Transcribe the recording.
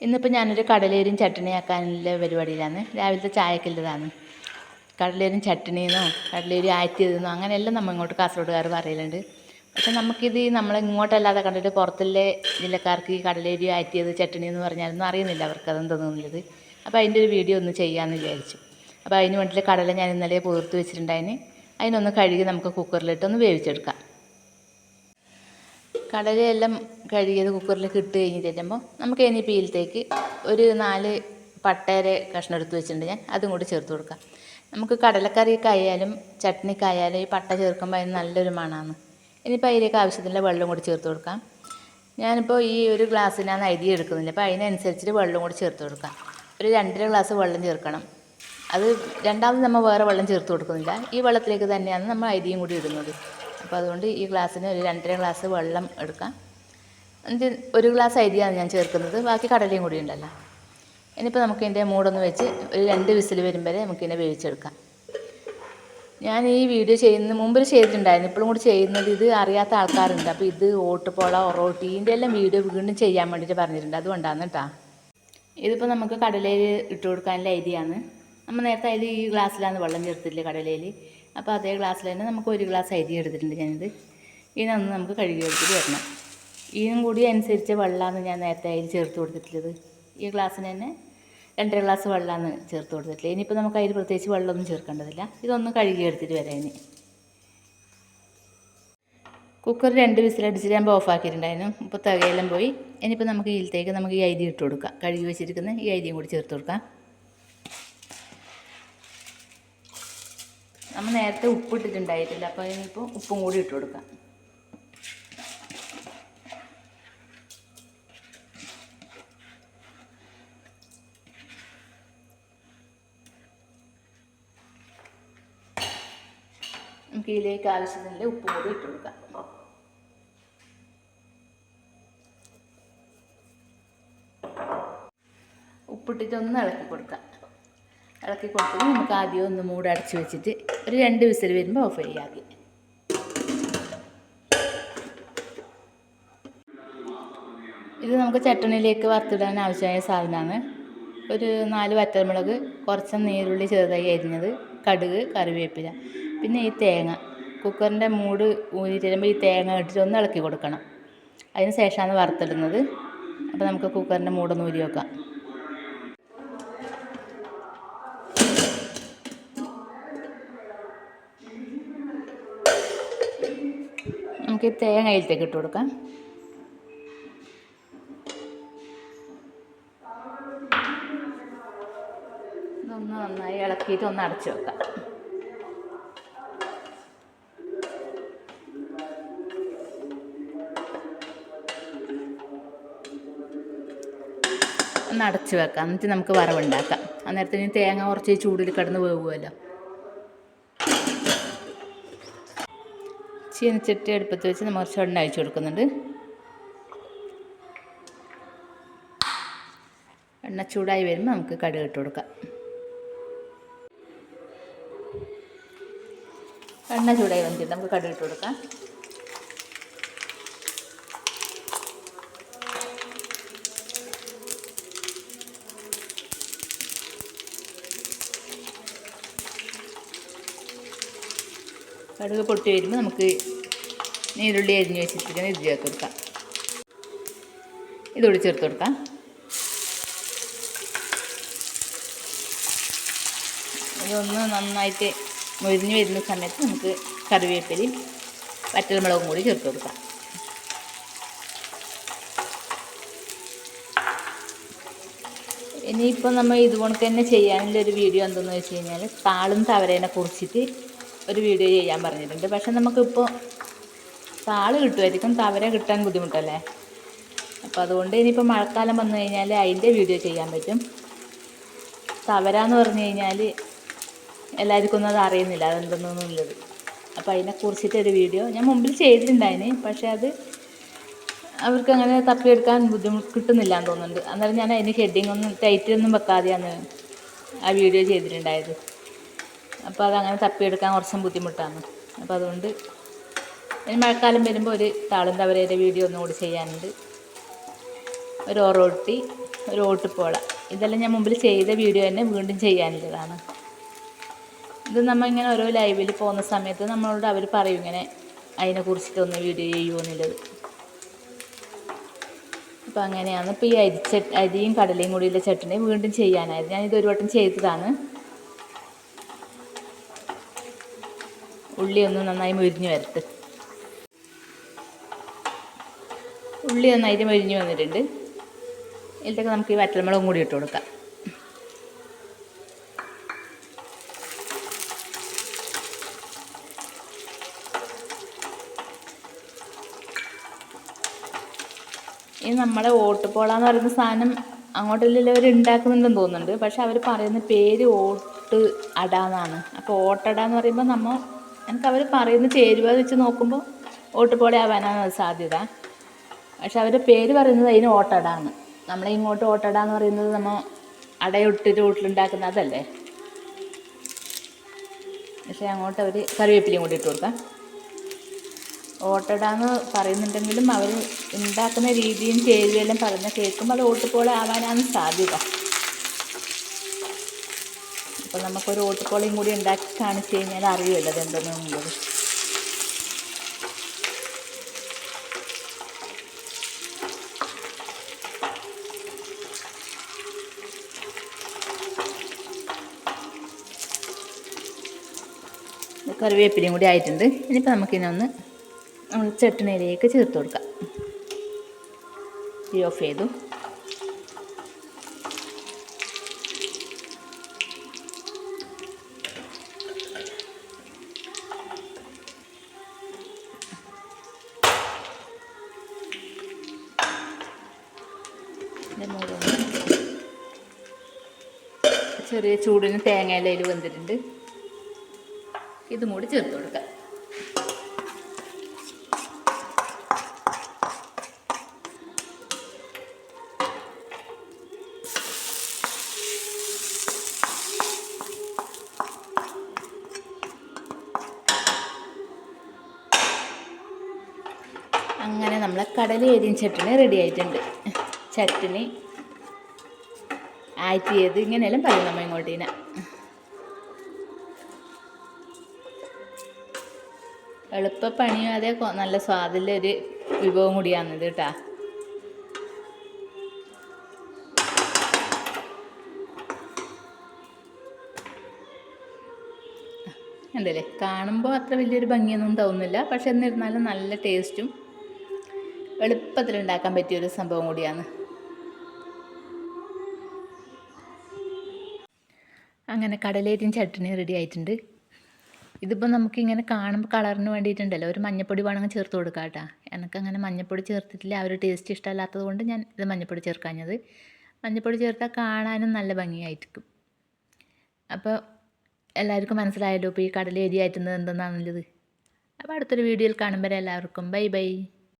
ഇന്നിപ്പോൾ ഞാനൊരു കടലേരും ചട്ടണിയാക്കാനുള്ള പരിപാടിയിലാണ്. രാവിലത്തെ ചായക്കുള്ളതാണ്. കടലേരും ചട്ടണിയെന്നോ കടലേരി ആറ്റിയതെന്നോ അങ്ങനെയെല്ലാം നമ്മൾ ഇങ്ങോട്ട് കാസർഗോഡുകാർ പറയലുണ്ട്. പക്ഷെ നമുക്കിത് ഇങ്ങോട്ടല്ലാതെ കണ്ടിട്ട് പുറത്തുള്ള ജില്ലക്കാർക്ക് ഈ കടലേരി ആറ്റിയത് ചട്ടണി എന്ന് പറഞ്ഞാലൊന്നും അറിയുന്നില്ല അവർക്ക് അതെന്തെന്നുള്ളത്. അപ്പോൾ അതിൻ്റെ ഒരു വീഡിയോ ഒന്ന് ചെയ്യാമെന്ന് വിചാരിച്ചു. അപ്പോൾ അതിന് വേണ്ടിയിട്ട് കടല ഞാൻ ഇന്നലെ പുതിർത്ത് വെച്ചിട്ടുണ്ടായിന്. അതിനൊന്ന് കഴുകി നമുക്ക് കുക്കറിലിട്ടൊന്ന് വേവിച്ചെടുക്കാം. കടലയെല്ലാം കഴുകിയത് കുക്കറിലേക്ക് ഇട്ട് കഴിഞ്ഞിട്ട് കഴിയുമ്പോൾ നമുക്ക് ഇനി പീലത്തേക്ക് ഒരു 4 പട്ടേരെ കഷ്ണം എടുത്ത് വെച്ചിട്ടുണ്ട് ഞാൻ. അതും കൂടി ചേർത്ത് കൊടുക്കാം. നമുക്ക് കടലക്കറിക്കായാലും ചട്നിക്കായാലും ഈ പട്ട ചേർക്കുമ്പോൾ അതിന് നല്ലൊരു മണമാണ്. ഇനിയിപ്പോൾ അതിലേക്ക് ആവശ്യത്തിനുള്ള വെള്ളം കൂടി ചേർത്ത് കൊടുക്കാം. ഞാനിപ്പോൾ ഈ ഒരു ഗ്ലാസ്സിനാണ് അരി എടുക്കുന്നില്ല. അപ്പോൾ അതിനനുസരിച്ചിട്ട് വെള്ളം കൂടി ചേർത്ത് കൊടുക്കാം. ഒരു 2.5 ഗ്ലാസ് വെള്ളം ചേർക്കണം. അത് രണ്ടാമത് നമ്മൾ വേറെ വെള്ളം ചേർത്ത് കൊടുക്കുന്നില്ല. ഈ വെള്ളത്തിലേക്ക് തന്നെയാണ് നമ്മൾ അരിയും കൂടി ഇടുന്നത്. അപ്പോൾ അതുകൊണ്ട് ഈ ഗ്ലാസ്സിന് ഒരു 2.5 ഗ്ലാസ് വെള്ളം എടുക്കാം. എന്നിട്ട് 1 ഗ്ലാസ് അരിയാണ് ഞാൻ ചേർക്കുന്നത്. ബാക്കി കടലയും കൂടി ഉണ്ടല്ലോ. ഇനിയിപ്പോൾ നമുക്കിതിൻ്റെ മൂടൊന്ന് വെച്ച് ഒരു 2 വിസിൽ വരും വരെ നമുക്കിതിനെ വേവിച്ചെടുക്കാം. ഞാൻ ഈ വീഡിയോ മുമ്പിൽ ചെയ്തിട്ടുണ്ടായിരുന്നു. ഇപ്പോഴും കൂടി ചെയ്യുന്നത് ഇത് അറിയാത്ത ആൾക്കാരുണ്ട്. അപ്പോൾ ഇത് ഓട്ടുപോള ഒറോട്ടി ഇതിൻ്റെ എല്ലാം വീഡിയോ വീണ്ടും ചെയ്യാൻ വേണ്ടിയിട്ട് പറഞ്ഞിട്ടുണ്ട്. അതുകൊണ്ടാണ് കേട്ടോ. ഇതിപ്പോൾ നമുക്ക് കടലയിൽ ഇട്ട് കൊടുക്കാനുള്ള അരിയാണ്. നമ്മൾ നേരത്തെ അതിൽ ഈ ഗ്ലാസ്സിലാണ് വെള്ളം ചേർത്തില്ലേ കടലയിൽ. അപ്പോൾ അതേ ഗ്ലാസ്സിൽ തന്നെ നമുക്ക് 1 ഗ്ലാസ് അരി എടുത്തിട്ടുണ്ട് ഞാനിത്. ഇതിനൊന്ന് നമുക്ക് കഴുകി എടുത്തിട്ട് വരണം. ഇതിനും കൂടി അനുസരിച്ച് വെള്ളമാണ് ഞാൻ നേരത്തെ അതിൽ ചേർത്ത് കൊടുത്തിട്ടുള്ളത്. ഈ ഗ്ലാസ്സിന് തന്നെ 2.5 ഗ്ലാസ് വെള്ളമാണ് ചേർത്ത് കൊടുത്തിട്ടുള്ളത്. ഇനിയിപ്പോൾ നമുക്ക് അതിൽ പ്രത്യേകിച്ച് വെള്ളമൊന്നും ചേർക്കേണ്ടതില്ല. ഇതൊന്ന് കഴുകി എടുത്തിട്ട് വരാം. ഇനി കുക്കർ 2 വിസിലടിച്ചിട്ട് ഞാൻ ഓഫാക്കിയിട്ടുണ്ടായിരുന്നു. ഇപ്പോൾ തികയെല്ലാം പോയി. ഇനിയിപ്പോൾ നമുക്ക് ഇതിലേക്ക് നമുക്ക് ഈ അരി ഇട്ട് കൊടുക്കാം. കഴുകി വെച്ചിരിക്കുന്ന ഈ അരിയും കൂടി ചേർത്ത് കൊടുക്കാം. നമ്മൾ നേരത്തെ ഉപ്പിട്ടിട്ടുണ്ടായിട്ടില്ല. അപ്പോൾ ഇനിയിപ്പോൾ ഉപ്പും കൂടി ഇട്ട് കൊടുക്കാം. നമുക്ക് ഇതിലേക്ക് ആവശ്യത്തിനുള്ള ഉപ്പും കൂടി ഇട്ട് കൊടുക്കാം. ഉപ്പിട്ടിട്ട് ഒന്ന് ഇളക്കി കൊടുക്കാം. ഇളക്കി കൊടുത്തിട്ട് നമുക്ക് ആദ്യം ഒന്ന് മൂടി അടച്ച് വെച്ചിട്ട് ഒരു 2 വിസിൽ വരുമ്പോൾ ഓഫ് ചെയ്യാം. ഇത് നമുക്ക് ചട്ടണിയിലേക്ക് വറുത്തിടാൻ ആവശ്യമായ സാധനമാണ്. ഒരു 4 വറ്റൽമുളക്, കുറച്ച് നീരുള്ളി ചെറുതായി അരിഞ്ഞത്, കടുക്, കറിവേപ്പില, പിന്നെ ഈ തേങ്ങ. കുക്കറിൻ്റെ മൂട് ഊരിയിട്ട് വരുമ്പോൾ ഈ തേങ്ങ ഇട്ടിട്ട് ഒന്ന് ഇളക്കി കൊടുക്കണം. അതിന് ശേഷമാണ് വറുത്തിടുന്നത്. അപ്പോൾ നമുക്ക് കുക്കറിൻ്റെ മൂടൊന്ന് ഊരി വെക്കാം. നമുക്ക് ഈ തേങ്ങ അതിലേക്ക് ഇട്ട് കൊടുക്കാം. ഇതൊന്ന് നന്നായി ഇളക്കിയിട്ട് ഒന്ന് അടച്ചു വെക്കാം. ഒന്ന് അടച്ചു വെക്കാം. എന്നിട്ട് നമുക്ക് വറവുണ്ടാക്കാം. അന്നേരത്തിന് തേങ്ങ കുറച്ച് ചൂടിൽ കിടന്ന് വേവുമല്ലോ. ചീനച്ചട്ടി അടുപ്പത്ത് വെച്ച് നമ്മൾ കുറച്ച് എണ്ണ ഒഴിച്ച് കൊടുക്കുന്നുണ്ട്. എണ്ണ ചൂടായി വരുമ്പോൾ നമുക്ക് കടുക് ഇട്ട് കൊടുക്കാം. എണ്ണ ചൂടായി വന്നിട്ട് നമുക്ക് കടുക് ഇട്ട് കൊടുക്കാം. കടുക് പൊട്ടി വരുമ്പോൾ നമുക്ക് നീരുള്ളി അരിഞ്ഞ് വെച്ചിട്ട് ഇത് ചേർത്ത് കൊടുക്കാം. ഇതുകൂടി ചേർത്ത് കൊടുക്കാം. ഇതൊന്ന് നന്നായിട്ട് മൊരിഞ്ഞ് വരുന്ന സമയത്ത് നമുക്ക് കറിവേപ്പിലയും വറ്റൽമുളകും കൂടി ചേർത്ത് കൊടുക്കാം. ഇനിയിപ്പോൾ നമ്മൾ ഇതുകൊണ്ട് തന്നെ ചെയ്യാനുള്ളൊരു വീഡിയോ എന്തെന്ന് വെച്ച് കഴിഞ്ഞാൽ താളും തവരേനെ കുറിച്ചിട്ട് ഒരു വീഡിയോ ചെയ്യാൻ പറഞ്ഞിട്ടുണ്ട്. പക്ഷെ നമുക്കിപ്പോൾ താള് കിട്ടുമായിരിക്കും, തവര കിട്ടാൻ ബുദ്ധിമുട്ടല്ലേ. അപ്പോൾ അതുകൊണ്ട് ഇനിയിപ്പോൾ മഴക്കാലം വന്നു കഴിഞ്ഞാൽ അതിൻ്റെ വീഡിയോ ചെയ്യാൻ പറ്റും. തവര എന്ന് പറഞ്ഞു കഴിഞ്ഞാൽ എല്ലാവർക്കും ഒന്നും അത് അറിയുന്നില്ല അതെന്തെന്നുള്ളത്. അപ്പോൾ അതിനെക്കുറിച്ചിട്ടൊരു വീഡിയോ ഞാൻ മുമ്പിൽ ചെയ്തിട്ടുണ്ടായിന്. പക്ഷേ അത് അവർക്ക് അങ്ങനെ തപ്പിയെടുക്കാൻ കിട്ടുന്നില്ല എന്ന് തോന്നുന്നുണ്ട്. അന്നേരം ഞാൻ അതിന് ഹെഡിങ് ഒന്നും ടൈറ്റിലൊന്നും വെക്കാതെയാണ് ആ വീഡിയോ ചെയ്തിട്ടുണ്ടായത്. അപ്പോൾ അതങ്ങനെ തപ്പിയെടുക്കാൻ കുറച്ചും ബുദ്ധിമുട്ടാണ്. അപ്പോൾ അതുകൊണ്ട് ഇനി മഴക്കാലം വരുമ്പോൾ ഒരു താളും തവരയുടെ വീഡിയോ ഒന്നും കൂടി ചെയ്യാനുണ്ട്. ഒരു ഒറോട്ടി ഒരു ഓട്ടുപോള. ഇതെല്ലാം ഞാൻ മുമ്പിൽ ചെയ്ത വീഡിയോ തന്നെ വീണ്ടും ചെയ്യാനുള്ളതാണ്. ഇത് നമ്മൾ ഇങ്ങനെ ഓരോ ലൈവിൽ പോകുന്ന സമയത്ത് നമ്മളോട് അവർ പറയും ഇങ്ങനെ അതിനെക്കുറിച്ചിട്ടൊന്ന് വീഡിയോ ചെയ്യുമോ എന്നുള്ളത്. അപ്പോൾ അങ്ങനെയാണ്. ഇപ്പോൾ ഈ അരിയും കടലയും കൂടിയുള്ള ചട്നി വീണ്ടും ചെയ്യാനായത്. ഞാനിത് ഒരു വട്ടം ചെയ്തതാണ്. ഉള്ളി ഒന്ന് നന്നായി മൊരിഞ്ഞ് വരട്ടെ. ഉള്ളി നന്നായിട്ട് മൊരിഞ്ഞ് വന്നിട്ടുണ്ട്. ഇതിലേക്ക് നമുക്ക് ഈ വറ്റൽമുളകും കൂടി ഇട്ട് കൊടുക്കാം. ഈ നമ്മുടെ ഓട്ടുപോള എന്ന് പറയുന്ന സാധനം അങ്ങോട്ടെല്ലാം അവർ ഉണ്ടാക്കുന്നുണ്ടെന്ന് തോന്നുന്നുണ്ട്. പക്ഷെ അവർ പറയുന്ന പേര് ഓട്ട് അട എന്നാണ്. അപ്പോൾ ഓട്ടട എന്ന് പറയുമ്പോൾ എനിക്ക് അവർ പറയുന്ന ചേരുവ വെച്ച് നോക്കുമ്പോൾ ഓട്ടുപോള ആവാനാണ് സാധ്യത. പക്ഷെ അവരുടെ പേര് പറയുന്നത് അതിന് ഓട്ടട എന്ന്. നമ്മളെ ഇങ്ങോട്ട് ഓട്ടട എന്ന് പറയുന്നത് നമ്മൾ അടയൊട്ടിട്ട് വീട്ടിലുണ്ടാക്കുന്ന അതല്ലേ. പക്ഷേ അങ്ങോട്ട് അവർ കറിവേപ്പിലയും കൂടി ഇട്ട് കൊടുക്കാം. ഓട്ടട എന്ന് പറയുന്നുണ്ടെങ്കിലും അവർ ഉണ്ടാക്കുന്ന രീതിയും ചേരുവയെല്ലാം പറഞ്ഞ് കേൾക്കുമ്പോൾ അത് ഓട്ടുപോള ആവാനാണ് സാധ്യത. അപ്പോൾ നമുക്കൊരു ഓട്ടുപോളയും കൂടി ഉണ്ടാക്കി കാണിച്ചു കഴിഞ്ഞാൽ അറിയുമല്ലോ അതെന്തെന്നുള്ളത്. കറിവേപ്പിലയും കൂടി ആയിട്ടുണ്ട്. ഇനിയിപ്പോൾ നമുക്കിനൊന്ന് ചട്നിയിലേക്ക് ചേർത്ത് കൊടുക്കാം. തീ ഓഫ് ചെയ്തു. ചെറിയ ചൂടിന് തേങ്ങയിലയിൽ വെന്തിട്ടുണ്ട്. ഇതും കൂടി ചേർത്ത് കൊടുക്കാം. അങ്ങനെ നമ്മളെ കടലയരിയും ചട്നി റെഡി ആയിട്ടുണ്ട്. ചട്നി ആറ്റിയത് ഇങ്ങനെയെല്ലാം പറയും നമ്മൾ ഇങ്ങോട്ടേനെ. എളുപ്പപ്പണിയും അതേ നല്ല സ്വാദിലൊരു വിഭവം കൂടിയാണിത് കേട്ടോ. ഉണ്ടല്ലേ, കാണുമ്പോൾ അത്ര വലിയൊരു ഭംഗിയൊന്നും തോന്നുന്നില്ല. പക്ഷെ എന്നിരുന്നാലും നല്ല ടേസ്റ്റും എളുപ്പത്തിലുണ്ടാക്കാൻ പറ്റിയൊരു സംഭവം കൂടിയാണ്. അങ്ങനെ കടലയും ചട്നി റെഡി ആയിട്ടുണ്ട്. ഇതിപ്പോൾ നമുക്കിങ്ങനെ കാണുമ്പോൾ കളറിന് വേണ്ടിയിട്ടുണ്ടല്ലോ ഒരു മഞ്ഞപ്പൊടി വേണമെങ്കിൽ ചേർത്ത് കൊടുക്കാം കേട്ടോ. എനിക്കങ്ങനെ മഞ്ഞപ്പൊടി ചേർത്തിട്ടില്ല, ആ ഒരു ടേസ്റ്റ് ഇഷ്ടമല്ലാത്തത് കൊണ്ട് ഞാൻ ഇത് മഞ്ഞപ്പൊടി ചേർക്കാഞ്ഞത്. മഞ്ഞപ്പൊടി ചേർത്താൽ കാണാനും നല്ല ഭംഗിയായിരിക്കും. അപ്പോൾ എല്ലാവർക്കും മനസ്സിലായല്ലോ ഇപ്പോൾ ഈ കടല അരി ആറ്റുന്നത് എന്തെന്നാണുള്ളത്. അപ്പോൾ അടുത്തൊരു വീഡിയോയിൽ കാണുമ്പോൾ എല്ലാവർക്കും ബൈ ബൈ.